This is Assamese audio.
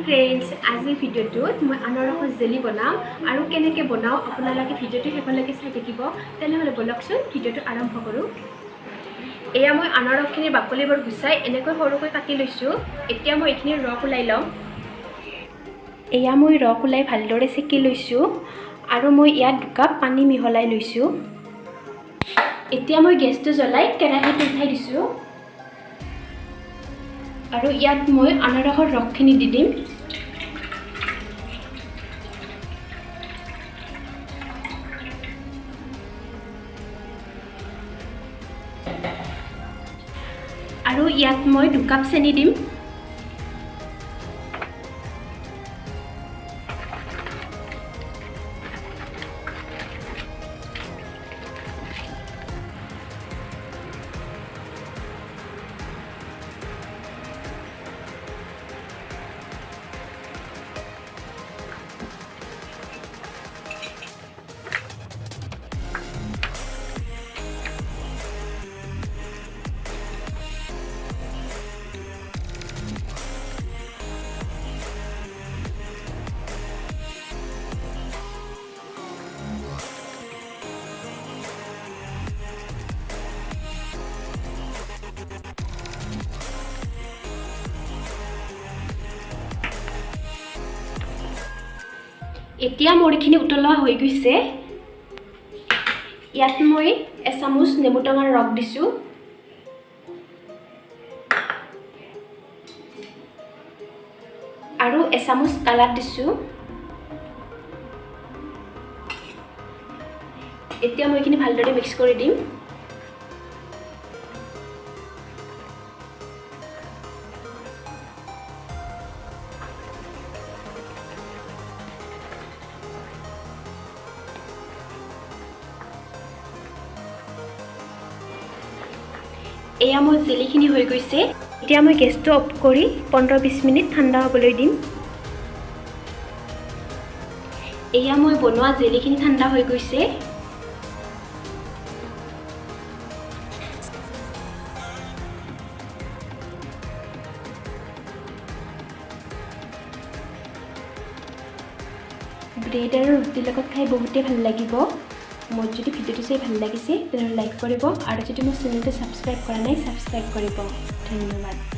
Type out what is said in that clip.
फ्रेंड्स আজি ভিডিওটোত মই আনাৰসৰ জেলি বনাম আৰু কেনেকৈ বনাও আপোনালোকে ভিডিওটো শেষলৈকে চাই থাকিব তেনেহলে বলকচোন ভিডিওটো আৰম্ভ কৰো এয়া মই আনাৰসখিনি বাকলিবোৰ গুছাই এনেকৈ সৰুকৈ কাটি লৈছো এতিয়া মই এইখিনি ৰস উলাই লম এয়া মই ৰস উলাই ভালদৰে চেকি লৈছো আৰু মই ইয়াত 2 কাপ পানী মিহলাই লৈছো এতিয়া মই গেছটো জ্বলাই কেৰাহীটো উঠাই দিছো আৰু ইয়াত মই আনাৰসৰ ৰসখিনি দি দিম আৰু ইয়াত মই 2 কাপ চেনি দিম এতিয়া মৰিখিনি উতলোৱা হৈ গৈছে ইয়াত মই এচামুচ নেমু টেঙাৰ ৰস দিছো আৰু এচামুচ কালাৰ দিছো এতিয়া মই এইখিনি ভালদৰে মিক্স কৰি দিম এয়া মোৰ জেলিখিনি হৈ গৈছে এতিয়া মই গেছটো অফ কৰি 15-20 মিনিট ঠাণ্ডা হ'বলৈ দিম এয়া মই বনোৱা জেলিখিনি ঠাণ্ডা হৈ গৈছে ব্ৰেড আৰু ৰুটিৰ লগত খাই বহুতেই ভাল লাগিব মই যদি ভিডিওটো চাই ভাল লাগিছে তেনে লাইক কৰিব আৰু যদি মোৰ চেনেলটো সাবস্ক্ৰাইব কৰা নাই সাবস্ক্ৰাইব কৰিব ধন্যবাদ